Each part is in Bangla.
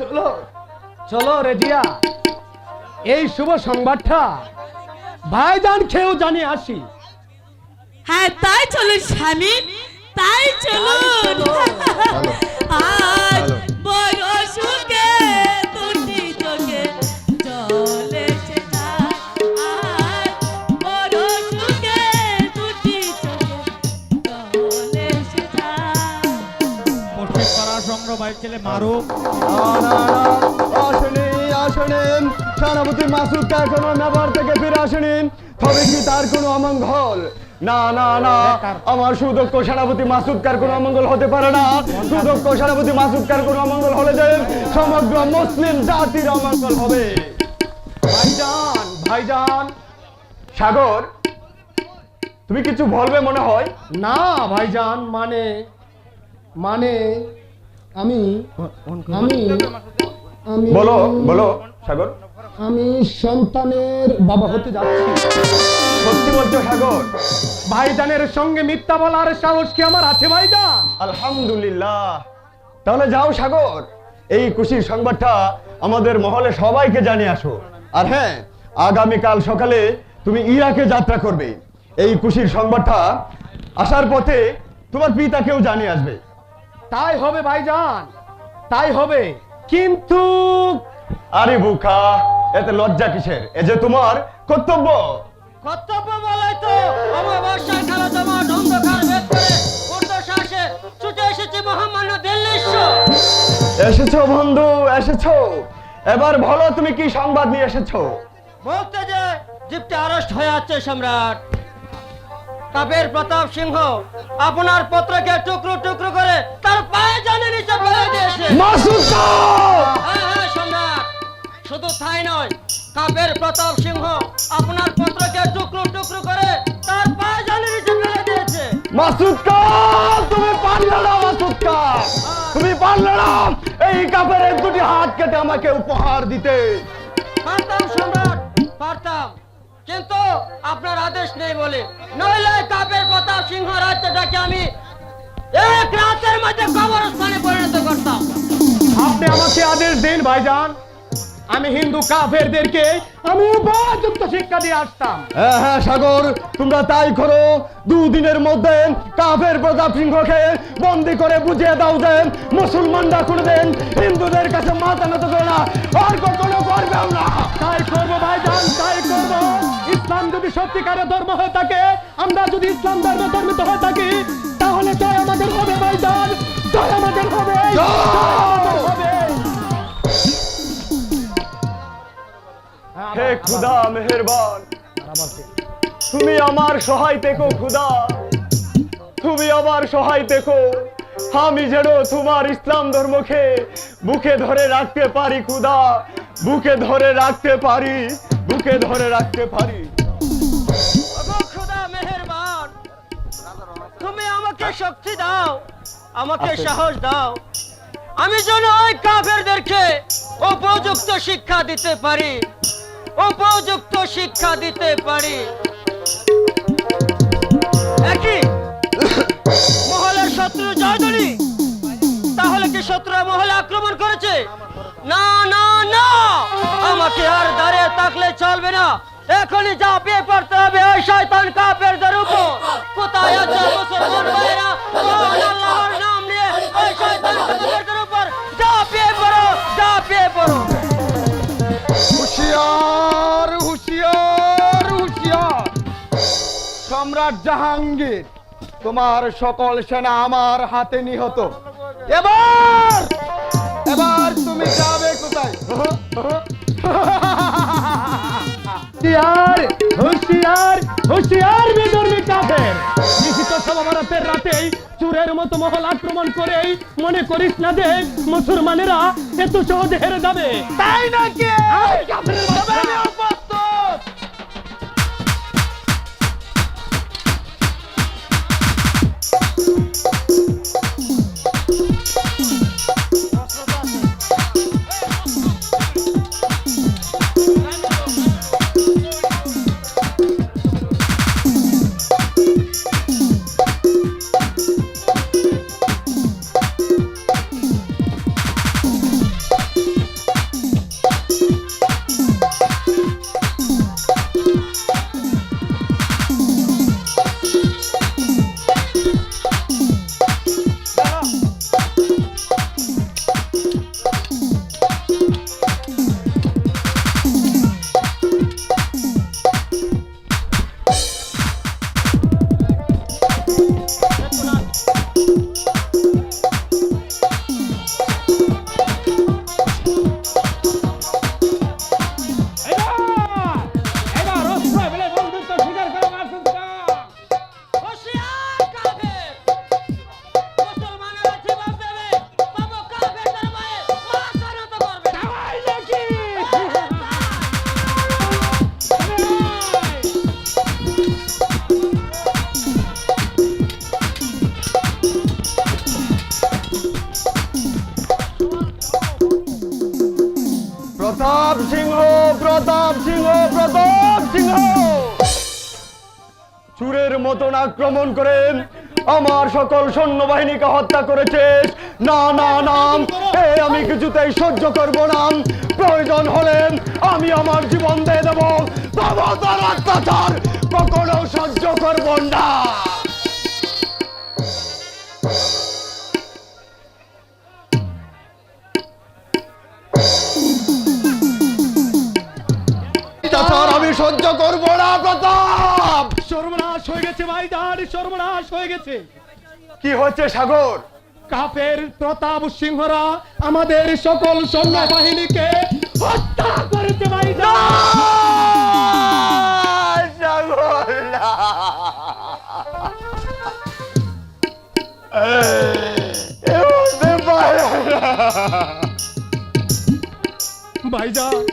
চলো চলো রেজিয়া, এই শুভ সংবাদটা ভাইজান খেয়েও জানিয়ে আসি। হ্যাঁ তাই চলুন স্বামী, তাই চলুন। আজ বড় সুখে দুটি চোখে জল এসেছে, আজ বড় সুখে দুটি চোখে জল এসেছে। পশ্চিম পাড়া সংগ্রহ ভাই ছেলে মারুফ। আসেন সেনাপতি মাসুদকে এখনো নেবার থেকে ফিরে আসেনি, তবে কি তার কোনো অমঙ্গল? না না না, আমার সুদক্ষ সেনাপতি মাসুদকার কোনো অমঙ্গল হতে পারে না। সুদক্ষ সেনাপতি মাসুদকার কোনো অমঙ্গল হলে যে সমগ্র মুসলিম জাতির অমঙ্গল হবে। ভাইজান ভাইজান সাগর, তুমি কিছু বলবে মনে হয়? না ভাইজান, মানে মানে আমি আমি আমি বলো বলো সাগর। আমি সন্তানের বাবা হতে যাচ্ছি। সত্যি বলছো সাগর? ভাইজানের সঙ্গে মিথ্যা বলার সাহস কি আমার আছে ভাইজান? আলহামদুলিল্লাহ, তাহলে যাও সাগর, এই খুশির সংবাদটা আমাদের মহলে সবাইকে জানিয়ে আসো। আর হ্যাঁ, আগামীকাল সকালে তুমি ইরাকে যাত্রা করবে। এই খুশির সংবাদটা আসার পথে তোমার পিতাকেও জানিয়ে আসবে। তাই হবে ভাইজান, তাই হবে। কিন্তু আরে বুকা, এতে লজ্জা কিসের? এ যে তোমার কর্তব্য। কর্তব্য বলাই তো অমাবস্যায় খেলা জমা অন্ধকার ভেদ করে ঊর্ধ্বশ্বাসে ছুটে এসেছে মহামান্য দিল্লিশ্ব। এসেছো বন্ধু, এসেছো। এবার বলো তুমি কি সংবাদ নিয়ে এসেছো? বলতে যে জিপটি আরেস্ট হয়ে আছে সম্রাট। কাপের প্রতাপ সিংহ আপনার পত্রকে টুকরো টুকরো করে তার পায়ে জানে নিচে ফেলে দিয়েছে। মাসুদ হ্যাঁ হ্যাঁ সম্রাট, শুধু তাই নয়, কাপের প্রতাপ সিংহ আপনার পত্রকে টুকরো টুকরো করে তার পায়ে জানে নিচে ফেলে দিয়েছে। মাসুদ তুমি পারলে না, মাসুদ তুমি পারলে না এই কাপের দুটি হাত কেটে আমাকে উপহার দিতে? পারতাম সম্রাট, পারতাম, কিন্তু আপনার আদেশ নেই বলে। নইলে কাপের প্রতাপ সিংহ রাজ্যটাকে আমি এক রাতের মধ্যে কবরস্থানে পরিণত করতাম। আপনি আমাকে আদেশ দিন ভাইজান, আমি হিন্দু কাফেরদেরকে আমি উপযুক্ত শিক্ষা দিয়ে আসতাম। হ্যাঁ হ্যাঁ সাগর, তোমরা তাই করো। দুদিনের মধ্যে কাফের প্রতাপ সিংহকে বন্দি করে বুঝিয়ে দাও যে মুসলমানরা কোনোদিন হিন্দুদের কাছে মাথা নত করে না, আর কখনো করবেও না। তাই করবো ভাইজান, তাই করবো। ইসলাম যদি সত্যিকারের ধর্ম হয়ে থাকে, আমরা যদি ইসলাম ধর্মে ধর্মিত হয়ে থাকি, তাহলে জয় আমাদের হবে ভাইজান, জয় আমাদের হবে, জয় আমাদের হবে। হে খুদা মেহেরবান, তুমি আমার সহায় থেকো খুদা, তুমি আমার সহায় থেকো। আমি যেন তোমার ইসলাম ধর্মকে বুকে ধরে রাখতে পারি খুদা, বুকে ধরে রাখতে পারি, বুকে ধরে রাখতে পারি। ওগো খোদা মেহেরবান, তুমি আমাকে শক্তি দাও, আমাকে সাহস দাও, আমি যেন ওই কাফেরদেরকে উপযুক্ত শিক্ষা দিতে পারি, উপযুক্ত শিক্ষা দিতে পারি। একই মহলের শত্রু জয়দনি, তাহলে কি শত্রুরা মহলে আক্রমণ করেছে? না না না, আমাকে আর দাঁড়িয়ে থাকলে চলবে না, এখনই ঝাঁপিয়ে পড়তে হবে ওই শয়তান কাফেরদের উপর। কোথায় আছে মুসলমান ভাইরা? মহান আল্লাহর নাম নিয়ে ওই শয়তান কাফেরদের উপর ঝাঁপিয়ে পড়ো, ঝাঁপিয়ে পড়ো। হুশিয়ার হুশিয়ার হুশিয়ার! সম্রাট জাহাঙ্গীর, তোমার সকল সেনা আমার হাতে নিহত। এবার এবার তুমি যাবে কোথায়? হুশিয়ার হুশিয়ার হুশিয়ার বেদর্মী কাফের! নিহিত সমাবরাতের রাতেই চোরের মতো মহল আক্রমণ করেই মনে করিস না যে মুসলমানেরা এত সহজে হেরে যাবে, তাই নাকি? প্রতাপ সিংহ, প্রতাপ সিংহ, প্রতাপ সিংহ চুরের মতন আক্রমণ করে আমার সকল সৈন্যবাহিনীকে হত্যা করেছিস। না না না, আমি কিছুতেই সহ্য করব না। প্রয়োজন হলে আমি আমার জীবন দিয়ে দেবো, তবু তোর অত্যাচার কখনো সহ্য করব না। আমি সহ্য করব না প্রতাপ। সর্বনাশ হয়ে গেছে ভাইজান, সর্বনাশ হয়ে গেছে। কি হচ্ছে সাগর? কাফের প্রতাপ সিংহরা আমাদের সকল সৈন্যবাহিনীকে হত্যা করেছে ভাইজান। সাগর না। এ হতে পারে না। ভাইজান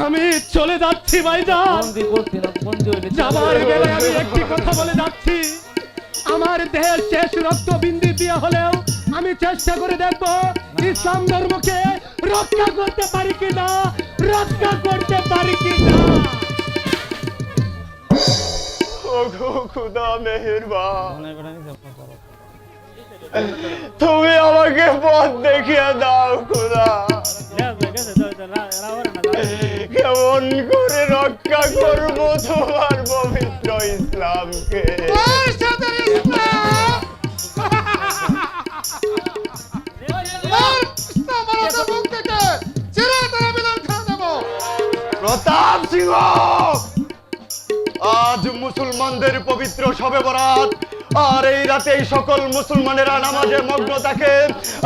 আমি চলে যাচ্ছি ভাইজান। যাবার গেলে আমি একটি কথা বলে যাচ্ছি, আমার দেহের শেষ রক্ত বিন্দু দিয়ে হলেও আমি চেষ্টা করে দেখবো ইসলাম ধর্মকে রক্ষা করতে পারি কিনা, রক্ষা করতে পারি কিনা। ওগো খুদা মেহেরবান, তুমি আমাকে পথ দেখিয়ে দাও খুদা। কেমন করে রক্ষা করব তোমার পবিত্র ইসলামকে? প্রতাপ সিংহ, আজ মুসলমানদের পবিত্র শবে বরাত, আর এই রাতে সকল মুসলমানেরা নামাজে মগ্ন থাকে,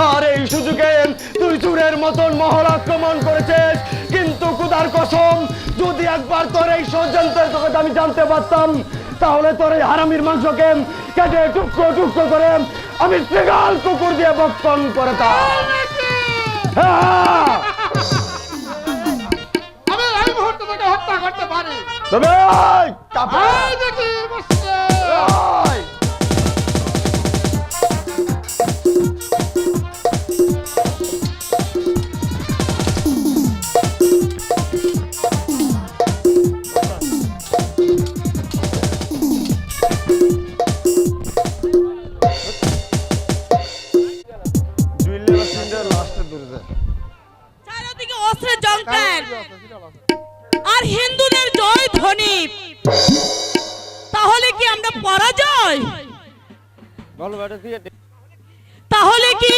আর এই সুযোগে তুই চুরের মতন মহল আক্রমণ করেছিস। কিন্তু খুদার কসম, যদি একবার তোর এই ষড়যন্ত্রের কথা আমি জানতে পারতাম, তাহলে তোর এই হারামির মাংসকে কেটে টুকরো টুকরো করে আমি শ্রীগাল কুকুর দিয়ে ভক্ষণ করতাম। হ্যাঁ, আমি এই মুহূর্তে তোকে হত্যা করতে পারি। তবে এই কাফের, এই দেখি বসছে। এই চারিদিকে অস্ত্রের জঙ্কার আর হিন্দুদের জয় ধ্বনি, তাহলে কি আমরা পরাজয়? তাহলে কি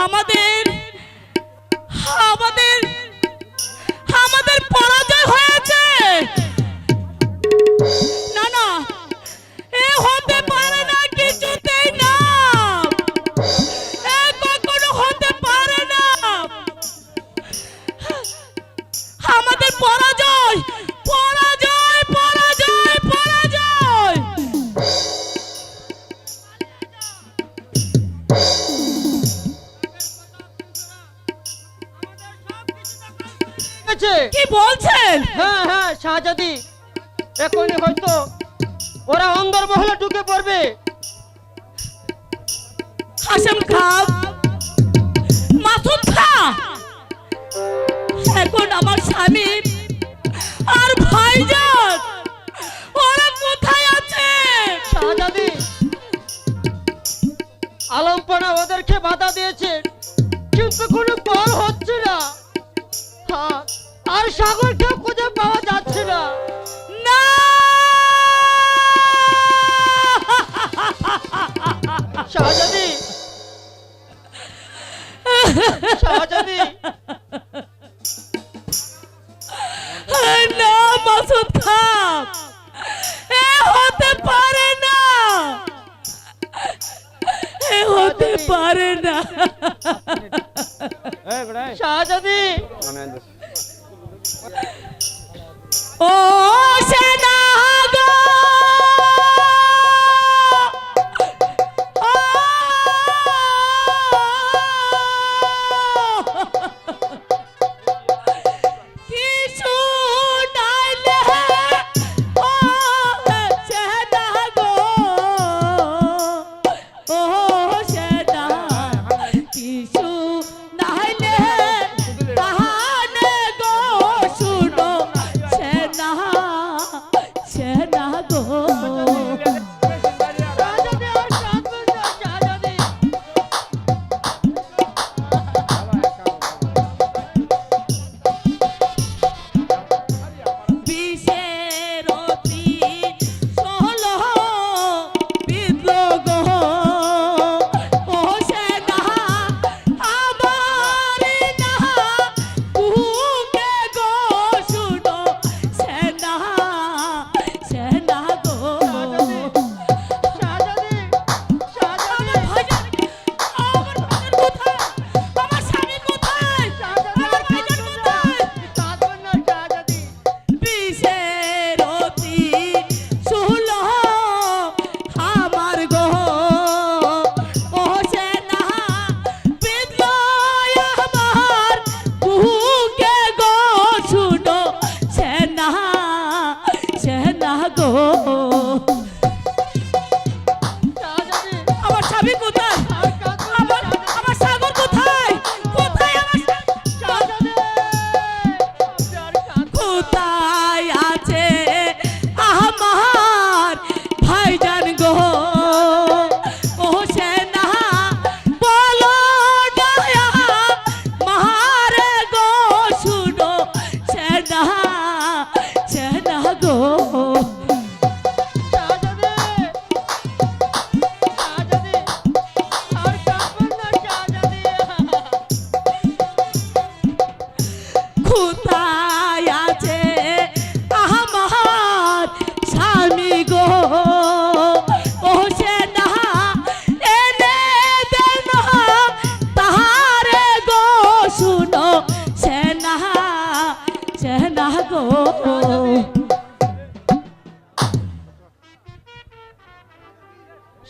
আমাদের আমাদের আমাদের পরাজয় হয়েছে? না না, এ হতে পারে না, কিছুতেই না, এ কখনো হতে পারে না। আমাদের পরাজয়, পরাজয়, পরাজয়, পরাজয়। কি বলছেন? হ্যাঁ হ্যাঁ শাহজাদি, এখনই হয়তো ওরা অন্দর মহলে ঢুকে পড়বে। হাসেম খান, মাসুদ খান, এখন আমার স্বামী আর ভাইজান ওরা কোথায় আছে? শাহজাদি, আলমপনা ওদেরকে বাধা দিয়েছে, কিন্তু কোনো ফল হচ্ছে না। হ্যাঁ, আর সাগরকে খুঁজে পাওয়া যাচ্ছে না। না, শাহজাদি, শাহজাদি, না মাসুদ খান, এ হতে পারে না, এ হতে পারে না। শাহজাদি, ও সেনা গো, ও কিছু নাইলে, ও সেনা গো, ও সেনা কিছু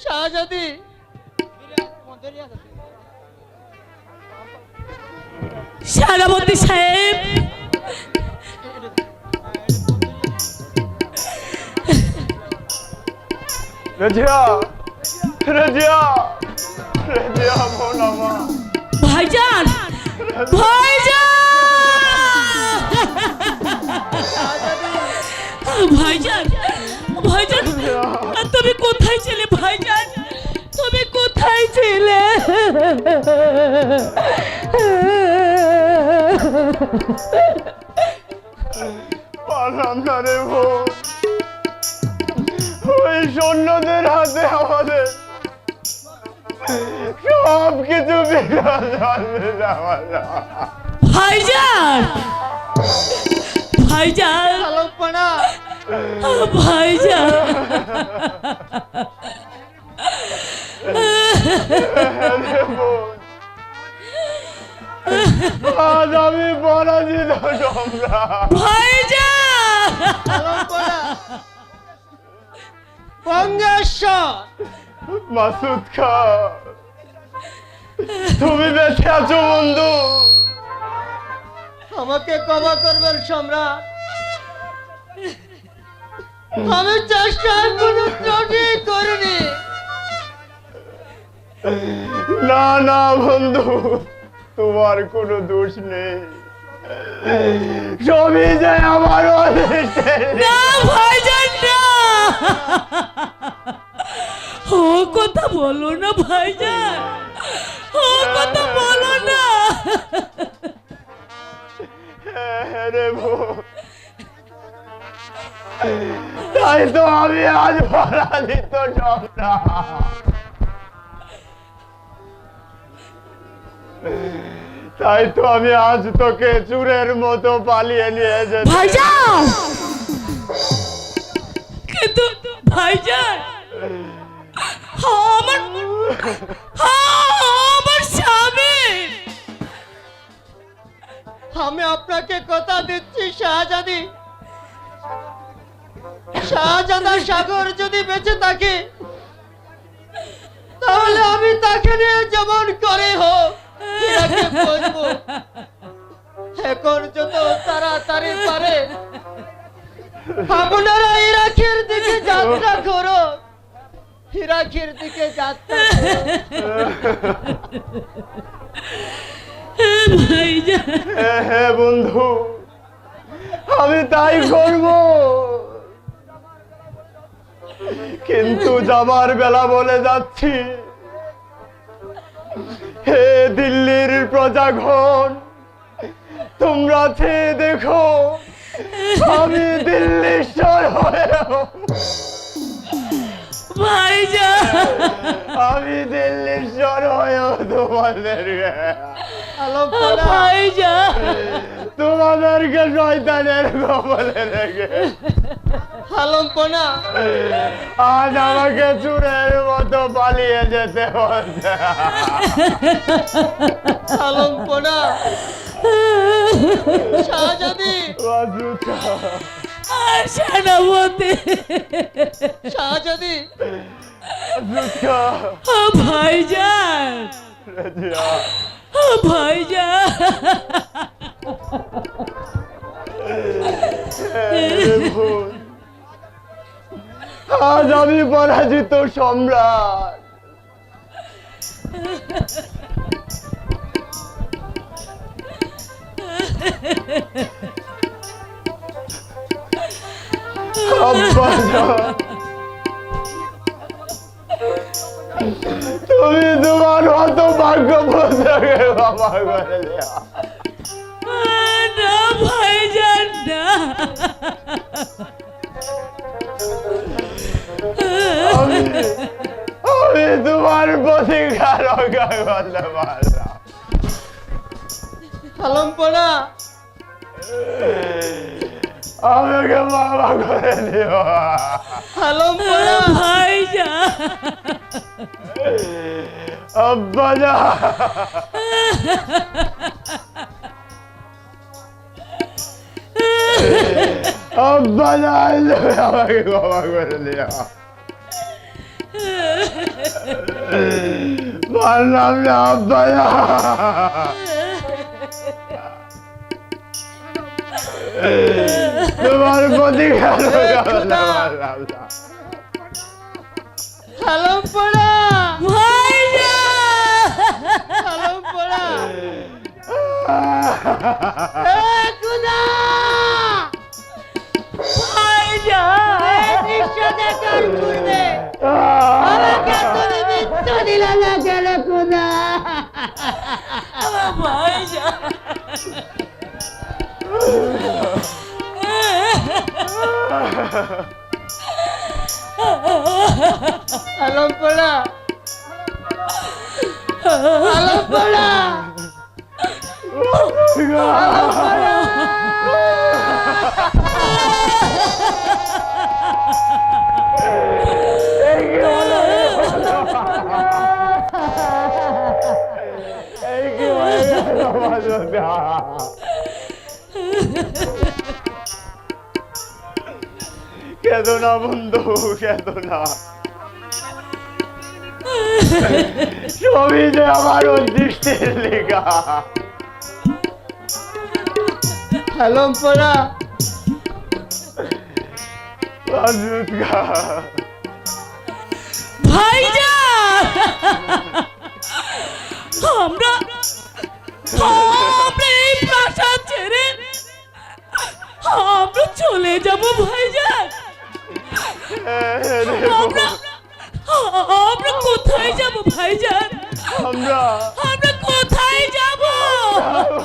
শাহজাদি সেনাপতি সাহেব, রাজিয়া রাজিয়া রাজিয়া বোন আমার ভাইজান, ভাইজান, ভাইজান, ভাইজান, তুমি কোথায় ছিলে ভাইজান? তুমি কোথায় ছিলে? পারলাম না রে বোন, ওই সৈন্যদের হাতে আমাদের সব কিছু ভাইজান, ভাইজান, আলম্পনা ভাইজান, আজ আমি পরাজিত সম্রাট। ভাইজান, আলম্পনা বঙ্গেশ্বর মাসুদ খা, তুমি বেঁচে আছো বন্ধু। আমাকে ক্ষমা করবেন সম্রাট, আমি চেষ্টার কোনো ত্রুটি করিনি। না না বন্ধু, তোমার কোনো দোষ নেই, সবই যে আমার অদৃষ্টের। না ভাইজান, না, ও কথা বলো না ভাইজান, ও কথা বলো না। হ্যাঁ রে বোন, তাই তো আমি আজ পরাজিত সম্রাট। তাই তো আমি আজ তোকে চুরের মতো পালিয়ে নিয়ে যেতে। ভাইজান, কিন্তু ভাইজান, আমার আমার স্বামী, আমি আপনাকে কথা দিচ্ছি শাহজাদি, শাহজাদা সাগর যদি বেঁচে থাকে তাহলে আমি তাকে নিয়ে যেমন করে হোক ইরাকে পৌঁছবো। এখন যত তাড়াতাড়ি পারে আপনারা ইরাকের দিকে যাত্রা করো, ইরাকের দিকে যাত্রা করো। ভাইজান, হ্যাঁ বন্ধু, আমি তাই করব, কিন্তু যাবার বেলা বলে যাচ্ছি, হে দিল্লির প্রজাগণ, তোমরা চেয়ে দেখো আমি দিল্লীশ্বর হয়েও, ভাইজান, আমি দিল্লীশ্বর হয়েও তোমাদেরকে ভাইজান, তোমাদেরকে শয়তানের কবলে রেখে আলম্পনা আজ আমাকে চুরের মতো পালিয়ে যেতে হচ্ছে। আলম্পনা শাহজাদি, বাজুকা, আর সেনাপতি, শাহজাদি, বাজুকা, ভাইজান, রাজিয়া, ভাইজান, বোন, আজ আমি পরাজিত সম্রাট। আব্বাজান, তুমি তোমার মতো ভাগ্য পুত্রকে ক্ষমা করে দেয়া। না ভাইজান, না, আমি তোমার প্রতিকার রক্ষা করতে পারলাম। আলম্পনা আমাকে মাফ করে দিও। আলম্পনা ভাইজান, আব্বাজান, আব্বাজান, তুমি আমাকে ক্ষমা করে দিও। পারলাম না আব্বা তোমার প্রতি পারলাম না সালাম পড়া ভাইজান সালাম পড়া খুদা ভাইজান নিশ্চয় দেখার পূর্বে আমাকে তুমি মৃত্যু দিলে না কেন খুদা ভাইজান সালাম পড়া সালাম পড়া কেঁদো না বন্ধু কেঁদো না সবই যে আমার উদ্দিষ্টের লেখা সালাম পড়া ভাইজান আমরা আমরা এই প্রাসাদ ছেড়ে আমরা চলে যাব ভাইজান আমরা আমরা কোথায় যাব ভাইজান আমরা আমরা কোথায় যাব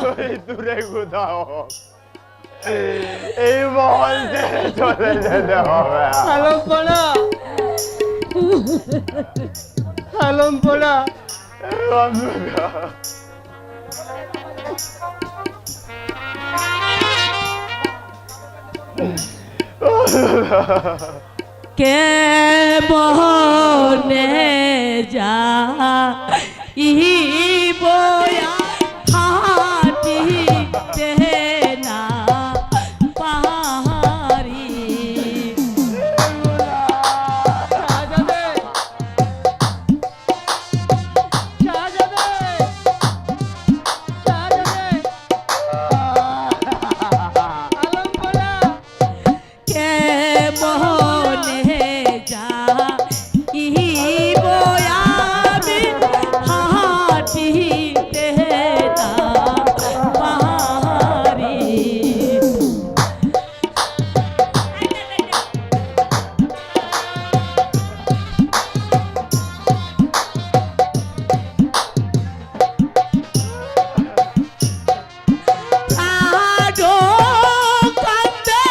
ওই দূরে কোথাও এই মহল ছেড়ে চলে যেতে হবে সালাম পড়া সালাম পড়া কে মনে যা বয়া হাতি না পাহাড়ি কে মনে যা বয়াবি হাটিতে না পাহাড়ি আডো কান্দে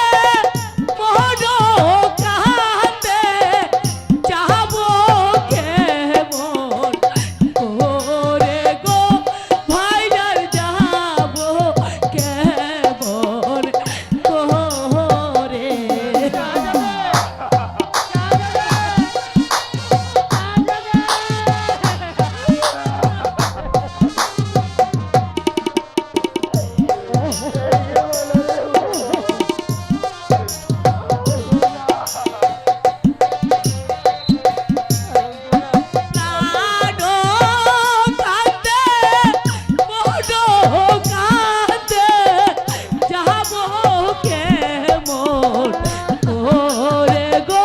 মোডো কান্দে যাবো কেমন করে গো ভাইজান যাবো কেমন করে আডো কান্দে মোডো কান্দে যাবো কেমন করে গো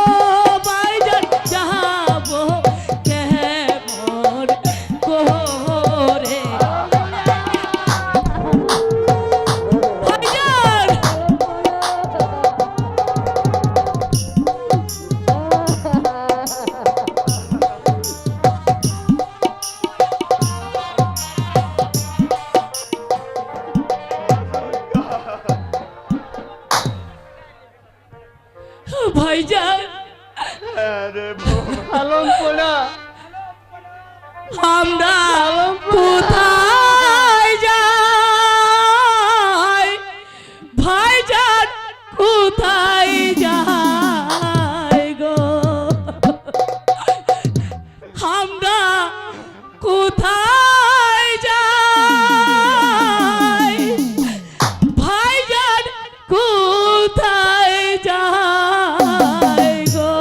ভাইজান যাবো কেমন করে ভাইজান ভাইজান সালাম পড়া আমরা কোথায় যাই ভাইজান কোথায় যাই গো আমরা কোথায় যাই ভাইজান কোথায় যাই গো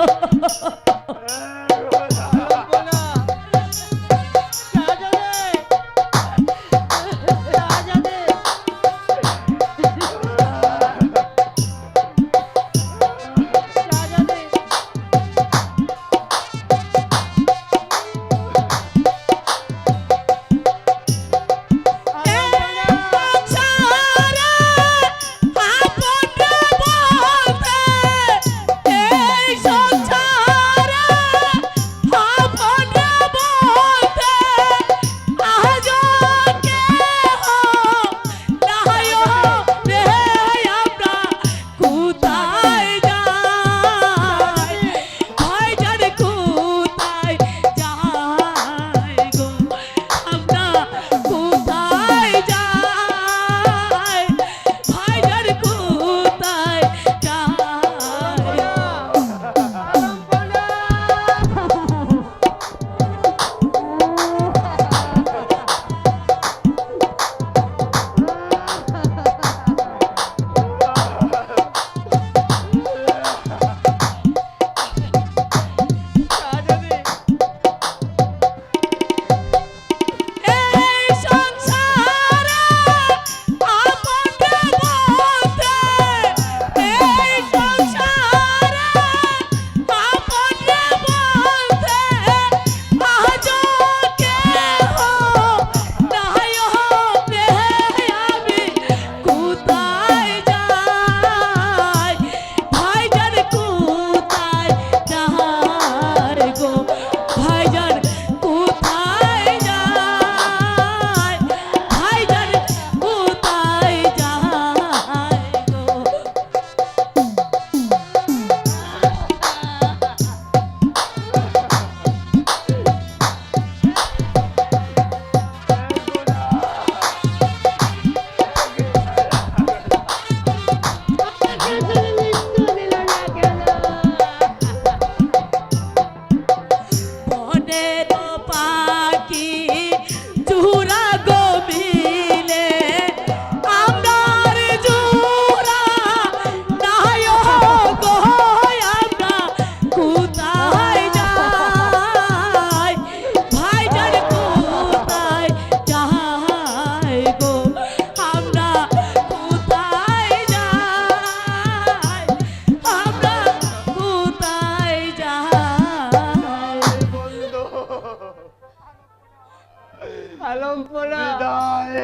আলমপনা বিদায়।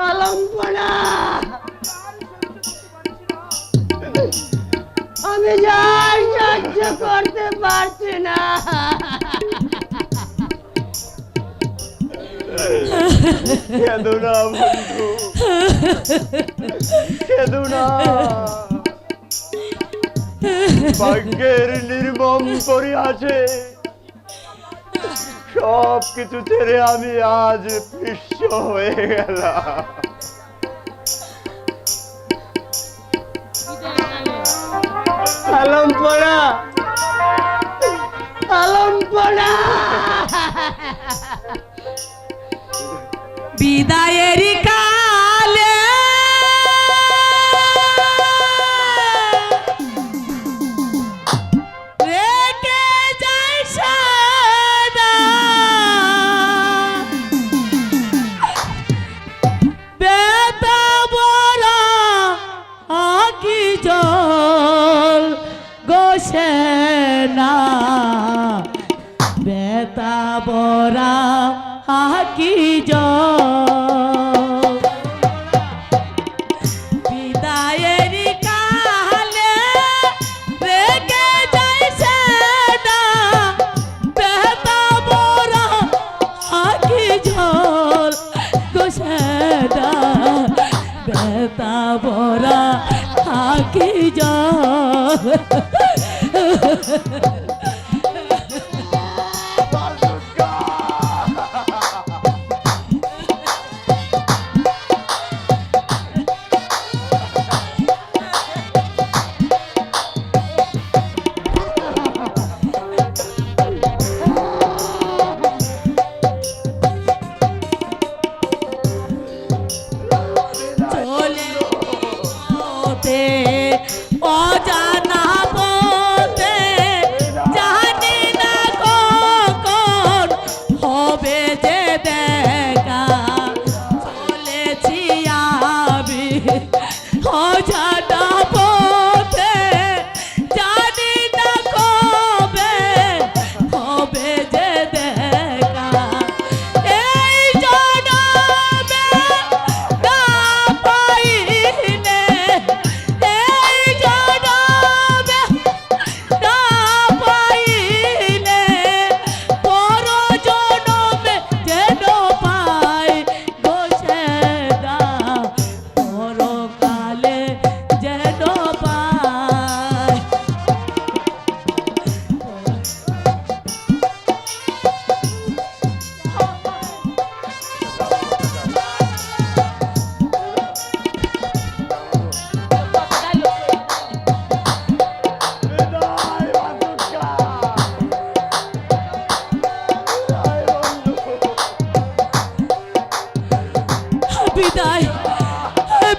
আলমপনা আমি যাই সহ্য করতে পারছি না। কেঁদো না বন্ধু, কেঁদো না। ভাগ্যের নির্মম পরিহাসে সব কিছু ছেড়ে আমি আজ নিঃস্ব হয়ে গেলাম। আলমপনা আলমপনা বিদায়ের কালে রেখে যাই সাদা বেতা বড় আকি জল গোসে না বেতা বড়া আকি জল বিদায়ের কালে রেখে যাই সেনা বেতা বড়া আকি জল গোসেনা বেতা বড়া আকি জল চলে ওতে অজানা পথে জানি না কখন হবে যে দেখা চলেছি আমি অজানা পথে জানি না কবে হবে যে দেখা এই জনমে না পাইলে এই জনমে না পাইলে পর জনমে যেন পাই বসে না পরকালে যেন পাই বিদায় বাসুকা। বিদায় বন্ধু। বিদায়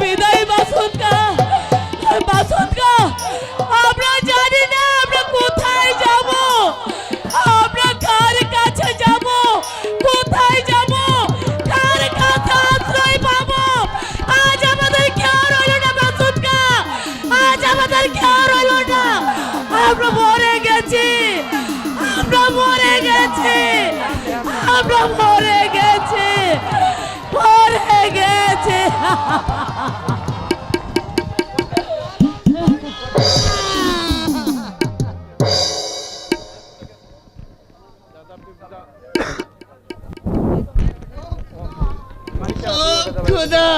বিদায় বাসুদকা বাসুদকা আমরা জানি না আমরা কোথায় যাব আমরা কার কাছে যাব কোথায় যাব কার কাছে আশ্রয় পাবো আজ আমাদের কেউ রইল না বাসুদকা আজ আমাদের কেউ রইল না আমরা মরে গেছি আমরা মরে গেছি আমরা মরে গেছি মরে গেছে খোদা